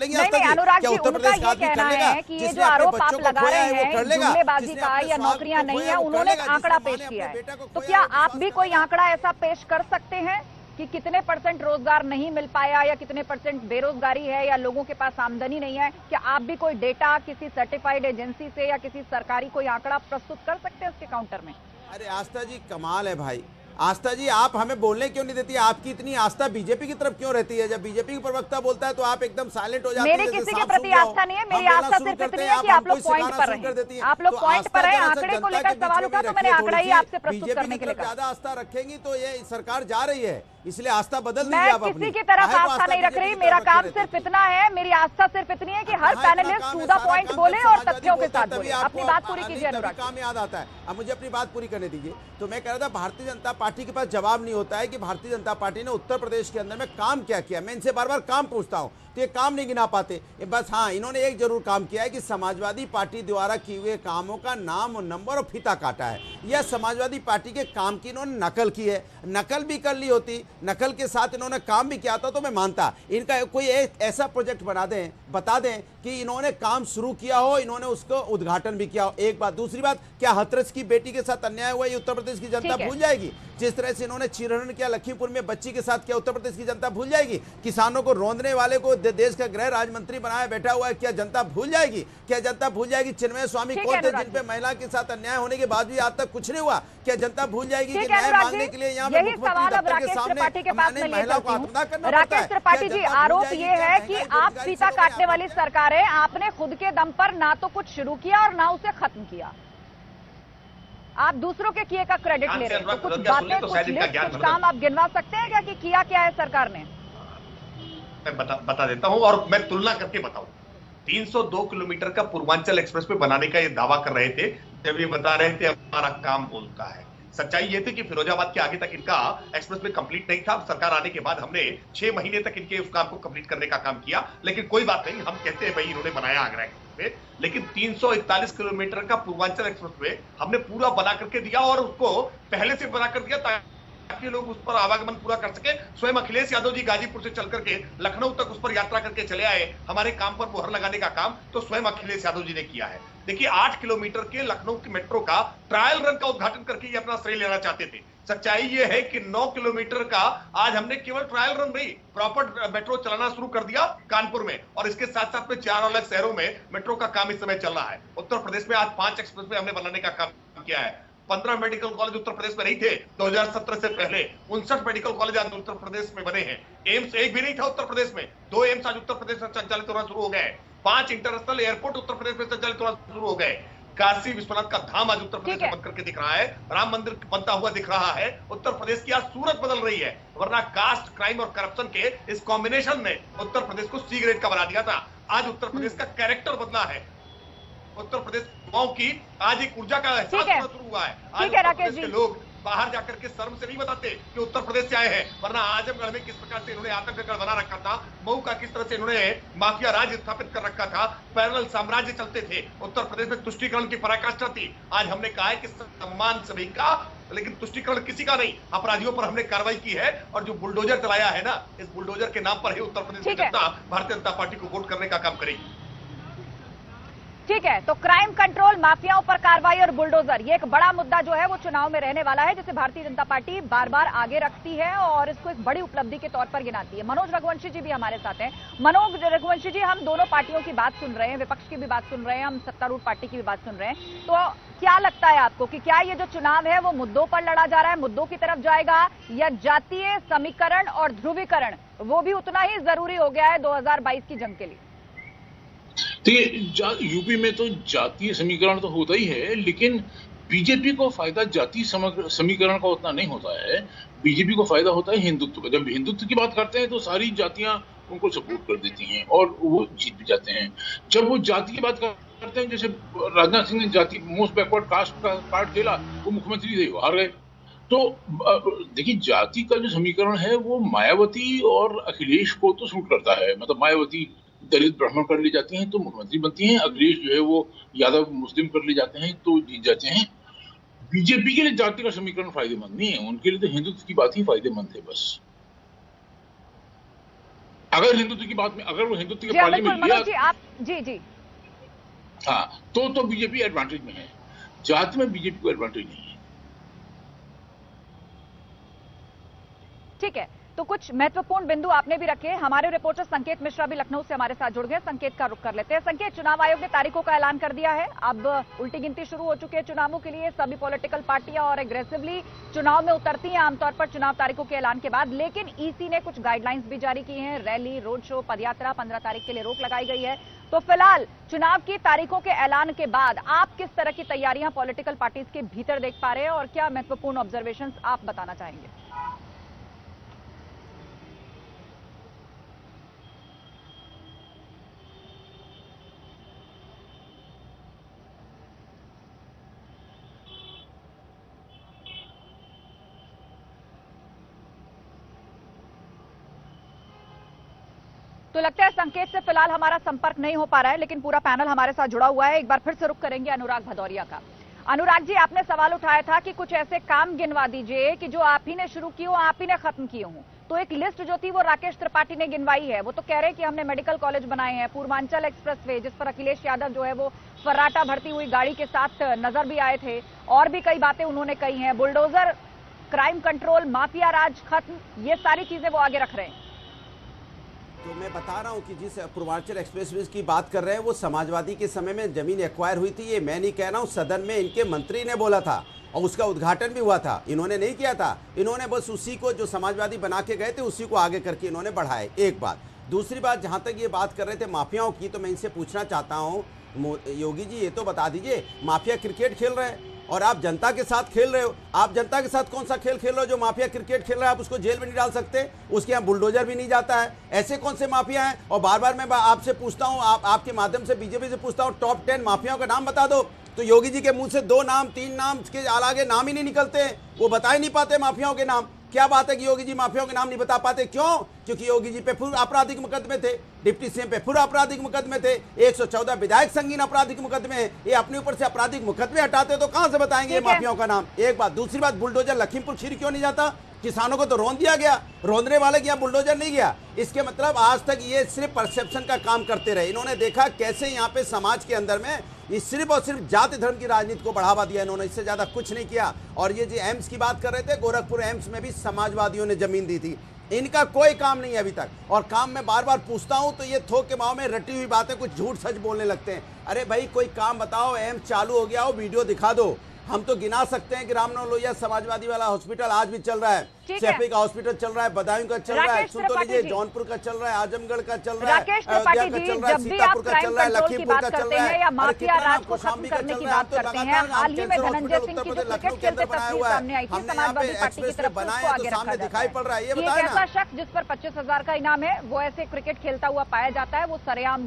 नहीं अनुराग जी, उनका ये कहना है कि ये जो आरोप आप लगा रहे हैं जुमलेबाजी का या नौकरियां नहीं है, उन्होंने एक आंकड़ा पेश किया है। तो क्या आप भी कोई आंकड़ा ऐसा पेश कर सकते हैं कि कितने % रोजगार नहीं मिल पाया या कितने % बेरोजगारी है या लोगों के पास आमदनी नहीं है? क्या आप भी कोई डेटा किसी सर्टिफाइड एजेंसी से या किसी सरकारी कोई आंकड़ा प्रस्तुत कर सकते हैं उसके काउंटर में? अरे आस्था जी कमाल है भाई। आस्था जी आप हमें बोलने क्यों नहीं देती? आपकी इतनी आस्था बीजेपी की तरफ क्यों रहती है? जब बीजेपी की प्रवक्ता बोलता है तो आप एकदम साइलेंट हो जाती है। मेरी किसी के प्रति आस्था नहीं है, मेरी आस्था सिर्फ इतनी है कि आप लोग पॉइंट पर हैं। आप लोग पॉइंट पर हैं, आंकड़े को लेकर सवाल उठा तो मैंने आंकड़ा ही आपसे प्रस्तुत करने के लिए कहा। ज्यादा आस्था रखेंगी तो ये सरकार जा रही है, इसलिए आस्था बदल दीजिए आप अपनी। मैं किसी की तरफ आस्था नहीं रख रही, मेरा काम सिर्फ इतना है, मेरी आस्था सिर्फ इतनी है कि हर पैनलिस्ट टू द पॉइंट बोले और तथ्यों के साथ बोले। अपनी बात पूरी कीजिए अनुराग। काम याद आता है, अब मुझे अपनी बात पूरी करने दीजिए। तो मैं कह रहा था भारतीय जनता पार्टी के पास जवाब नहीं होता है कि भारतीय जनता पार्टी ने उत्तर प्रदेश के अंदर में काम क्या किया। मैं इनसे बार बार काम पूछता हूं तो ये काम नहीं गिना पाते। बस हाँ, इन्होंने एक जरूर काम किया है कि समाजवादी पार्टी द्वारा किए हुए कामों का नाम और नंबर और फीता काटा है। यह समाजवादी पार्टी के काम की इन्होंने नकल की है। नकल भी कर ली होती, नकल के साथ इन्होंने काम भी किया था तो मैं मानता। इनका कोई ऐसा प्रोजेक्ट बना दें, बता दें कि इन्होंने काम शुरू किया हो, इन्होंने उसको उद्घाटन भी किया हो। एक बात। दूसरी बात, क्या हाथरस की बेटी के साथ अन्याय हुआ ये उत्तर प्रदेश की जनता भूल जाएगी? जिस तरह से इन्होंने चीरहरण किया लखीमपुर में बच्ची के साथ, क्या उत्तर प्रदेश की जनता भूल जाएगी? किसानों को रौंदने वाले को देश का गृह राज्य मंत्री बनाया बैठा हुआ है, क्या जनता भूल जाएगी? क्या जनता भूल जाएगी चिन्मय स्वामी कौन थे जिन पे महिला के साथ अन्याय होने के बाद भी आज तक कुछ नहीं हुआ? क्या जनता भूल जाएगी कि न्याय मांगने के लिए यहाँ पे मुख्यमंत्री दफ्तर के सामने महिलाओं को आत्मदाह करना पड़ता है? राकेश त्रिपाठी जी, आरोप ये है कि आप फीता काटने वाली सरकार है, आपने खुद के दम पर ना तो कुछ शुरू किया और ना उसे खत्म किया। आप दूसरों के किए का क्रेडिट ले रहे हैं। तो कुछ बातें, कुछ काम आप गिनवा सकते हैं क्या कि किया क्या है सरकार ने? मैं बता देता हूं और मैं तुलना करके बताऊं। 302 किलोमीटर का पूर्वांचल एक्सप्रेस पे बनाने का ये दावा कर रहे थे जब ये बता रहे थे हमारा काम बोलता है। सच्चाई ये थी कि फिरोजाबाद के आगे तक इनका एक्सप्रेस वे कंप्लीट नहीं था। सरकार आने के बाद हमने 6 महीने तक इनके उस काम को कंप्लीट करने का काम किया, लेकिन कोई बात नहीं, हम कहते हैं भाई इन्होंने बनाया आगरा एक्सप्रेस वे। लेकिन 341 किलोमीटर का पूर्वांचल एक्सप्रेस वे हमने पूरा बना करके दिया और उसको पहले से बना कर दिया ताकि लोग उस पर आवागमन पूरा कर सके। स्वयं अखिलेश यादव जी गाजीपुर से चल करके लखनऊ तक उस पर यात्रा करके चले आए। हमारे काम पर मुहर लगाने का काम तो स्वयं अखिलेश यादव जी ने किया है। देखिए 8 किलोमीटर के लखनऊ की मेट्रो का ट्रायल रन का उद्घाटन करके ये अपना श्रेय लेना चाहते थे। सच्चाई ये है कि 9 किलोमीटर का आज हमने केवल ट्रायल रन नहीं, प्रॉपर मेट्रो चलाना शुरू कर दिया कानपुर में, और इसके साथ साथ में 4 अलग शहरों में मेट्रो का काम इस समय चल रहा है। उत्तर प्रदेश में आज 5 एक्सप्रेस वे हमने बनाने का काम किया है। 15 मेडिकल कॉलेज उत्तर प्रदेश में नहीं थे 2017 से पहले, 59 मेडिकल कॉलेज आज उत्तर प्रदेश में बने हैं। एम्स एक भी नहीं था उत्तर प्रदेश में, 2 एम्स आज उत्तर प्रदेश में संचालित होना शुरू हो गए। 5 इंटरनेशनल एयरपोर्ट उत्तर प्रदेश में संचालित होना शुरू हो गए। काशी विश्वनाथ का धाम आज उत्तर प्रदेश में बनकर के दिख रहा है। राम मंदिर बनता हुआ दिख रहा है। उत्तर प्रदेश की आज सूरत बदल रही है, वरना कास्ट, क्राइम और करप्शन के इस कॉम्बिनेशन ने उत्तर प्रदेश को सी ग्रेड का बना दिया था। आज उत्तर प्रदेश का कैरेक्टर बदला है। उत्तर प्रदेश युवाओं की आज एक ऊर्जा का एहसास होना शुरू हुआ है। आज उत्तर प्रदेश के लोग बाहर जाकर के शर्म से नहीं बताते कि उत्तर प्रदेश से आए हैं, वरना आजमगढ़ में किस प्रकार से इन्होंने आतंकगढ़ बना रखा था, मऊ का किस तरह से इन्होंने माफिया राज स्थापित कर रखा था, पैरेलल साम्राज्य चलते थे। उत्तर प्रदेश में तुष्टीकरण की पराकाष्ठा थी। आज हमने कहा है कि सम्मान सभी का, लेकिन तुष्टीकरण किसी का नहीं। अपराधियों पर हमने कार्रवाई की है और जो बुलडोजर चलाया है ना, इस बुलडोजर के नाम पर ही उत्तर प्रदेश की जनता भारतीय जनता पार्टी को वोट करने का काम करेगी। ठीक है, तो क्राइम कंट्रोल, माफियाओं पर कार्रवाई और बुलडोजर, ये एक बड़ा मुद्दा जो है वो चुनाव में रहने वाला है, जिसे भारतीय जनता पार्टी बार बार आगे रखती है और इसको एक बड़ी उपलब्धि के तौर पर गिनाती है। मनोज रघुवंशी जी भी हमारे साथ हैं। मनोज रघुवंशी जी, हम दोनों पार्टियों की बात सुन रहे हैं, विपक्ष की भी बात सुन रहे हैं, हम सत्तारूढ़ पार्टी की भी बात सुन रहे हैं, तो क्या लगता है आपको कि क्या ये जो चुनाव है वो मुद्दों पर लड़ा जा रहा है, मुद्दों की तरफ जाएगा, या जातीय समीकरण और ध्रुवीकरण वो भी उतना ही जरूरी हो गया है 2022 की जंग के लिए? देखिए, यूपी में तो जातीय समीकरण तो होता ही है, लेकिन बीजेपी को फायदा जातीय समीकरण का उतना नहीं होता है। बीजेपी को फायदा होता है हिंदुत्व का। जब हिंदुत्व की बात करते हैं तो सारी जातियां उनको सपोर्ट कर देती हैं और वो जीत भी जाते हैं। जब वो जाति की बात करते हैं, जैसे राजनाथ सिंह ने जाति मोस्ट बैकवर्ड कास्ट का कार्ड खेला, वो मुख्यमंत्री थे, हार गए। तो देखिए, जाति का जो समीकरण है वो मायावती और अखिलेश को तो सूट करता है। मतलब मायावती दलित ब्राह्मण कर ले जाती हैं तो मुख्यमंत्री बनती हैं, अखिलेश जो है वो यादव मुस्लिम कर ले जाते हैं तो जीत जाते हैं। बीजेपी के लिए जाति का समीकरण फायदेमंद नहीं है, उनके लिए तो हिंदुत्व की बात ही फायदेमंद है। बस अगर हिंदुत्व की बात में, अगर वो हिंदुत्व जी के हाँ, पाली में बिल्कुल लिया, मनोज जी आप जी हाँ, तो बीजेपी एडवांटेज में है। जाति में बीजेपी को एडवांटेज नहीं है। ठीक है, तो कुछ महत्वपूर्ण बिंदु आपने भी रखे। हमारे रिपोर्टर संकेत मिश्रा भी लखनऊ से हमारे साथ जुड़ गए। संकेत का रुख कर लेते हैं। संकेत, चुनाव आयोग ने तारीखों का ऐलान कर दिया है, अब उल्टी गिनती शुरू हो चुकी है चुनावों के लिए। सभी पॉलिटिकल पार्टियां और एग्रेसिवली चुनाव में उतरती हैं आमतौर पर चुनाव तारीखों के ऐलान के बाद, लेकिन ईसी ने कुछ गाइडलाइंस भी जारी की हैं। रैली, रोड शो, पदयात्रा 15 तारीख के लिए रोक लगाई गई है। तो फिलहाल चुनाव की तारीखों के ऐलान के बाद आप किस तरह की तैयारियां पॉलिटिकल पार्टीज के भीतर देख पा रहे हैं और क्या महत्वपूर्ण ऑब्जर्वेशंस आप बताना चाहेंगे? तो लगता है संकेत से फिलहाल हमारा संपर्क नहीं हो पा रहा है, लेकिन पूरा पैनल हमारे साथ जुड़ा हुआ है। एक बार फिर से रुख करेंगे अनुराग भदौरिया का। अनुराग जी, आपने सवाल उठाया था कि कुछ ऐसे काम गिनवा दीजिए कि जो आप ही ने शुरू किए हो, आप ही ने खत्म किए हों। तो एक लिस्ट जो थी वो राकेश त्रिपाठी ने गिनवाई है। वो तो कह रहे हैं कि हमने मेडिकल कॉलेज बनाए हैं, पूर्वांचल एक्सप्रेसवे जिस पर अखिलेश यादव जो है वो फर्राटा भरती हुई गाड़ी के साथ नजर भी आए थे, और भी कई बातें उन्होंने कही हैं। बुलडोजर, क्राइम कंट्रोल, माफिया राज खत्म, ये सारी चीजें वो आगे रख रहे हैं। तो मैं बता रहा हूं कि जिस पूर्वांचल एक्सप्रेसवे की बात कर रहे हैं वो समाजवादी के समय में जमीन एक्वायर हुई थी। ये मैं नहीं कह रहा हूं, सदन में इनके मंत्री ने बोला था और उसका उद्घाटन भी हुआ था। इन्होंने नहीं किया था, इन्होंने बस उसी को जो समाजवादी बना के गए थे उसी को आगे करके इन्होंने बढ़ाए। एक बात। दूसरी बात, जहां तक ये बात कर रहे थे माफियाओं की, तो मैं इनसे पूछना चाहता हूँ, योगी जी ये तो बता दीजिए, माफिया क्रिकेट खेल रहे हैं और आप जनता के साथ खेल रहे हो। आप जनता के साथ कौन सा खेल खेल रहे हो? जो माफिया क्रिकेट खेल रहा है आप उसको जेल में नहीं डाल सकते, उसके यहाँ बुलडोजर भी नहीं जाता है। ऐसे कौन से माफिया हैं? और बार बार मैं आपसे पूछता हूँ, आपके माध्यम से बीजेपी से पूछता हूँ, टॉप 10 माफियाओं का नाम बता दो। तो योगी जी के मुंह से 2 नाम 3 नाम के आगे नाम ही नहीं निकलते, वो बता ही नहीं पाते माफियाओं के नाम। क्या बात है कि योगी जी माफियाओं के नाम नहीं बता पाते? क्यों? क्योंकि योगी जी पे पूर्व आपराधिक मुकदमे थे, डिप्टी सीएम पे पूर्व आपराधिक मुकदमे थे, 114 विधायक संगीन आपराधिक मुकदमे हैं। ये अपने ऊपर से आपराधिक मुकदमे हटाते तो कहां से बताएंगे ये माफियाओं का नाम? एक बात। दूसरी बात, बुलडोजर लखीमपुर खीरी क्यों नहीं जाता? किसानों को तो रौंद दिया गया, रौंदने वाले के यहाँ बुलडोजर नहीं गया। इसके मतलब आज तक ये सिर्फ परसेप्शन का काम करते रहे। इन्होंने देखा कैसे यहाँ पे समाज के अंदर में ये सिर्फ और सिर्फ जाति धर्म की राजनीति को बढ़ावा दिया इन्होंने, इससे ज्यादा कुछ नहीं किया। और ये जो एम्स की बात कर रहे थे, गोरखपुर एम्स में भी समाजवादियों ने जमीन दी थी। इनका कोई काम नहीं है अभी तक। और काम में बार बार पूछता हूं तो ये थोक के माओ में रटी हुई बातें, कुछ झूठ सच बोलने लगते हैं। अरे भाई कोई काम बताओ, एम्स चालू हो गया हो, वीडियो दिखा दो। हम तो गिना सकते हैं कि रामनगर लोहिया समाजवादी वाला हॉस्पिटल आज भी चल रहा है, सैफी का हॉस्पिटल चल रहा है, बदायूं का चल रहा है, सुन तो लीजिए, जौनपुर का चल रहा है, आजमगढ़ का चल रहा है, अयोध्या का चल रहा है, सीतापुर का चल रहा है, लखीमपुर का चल रहा है, या माफिया राज को खत्म करने की बात करते हैं। हाल ही में धनंजय सिंह की जो क्रिकेट खेलते तस्वीर सामने आई थी, समाजवादी पार्टी की तरफ से उसको आगे रखा जाता है। पड़ रहा है, ये एक बताएं ना। ऐसा शख्स जिस पर 25,000 का इनाम है, वो ऐसे क्रिकेट खेलता हुआ पाया जाता है, वो सरेआम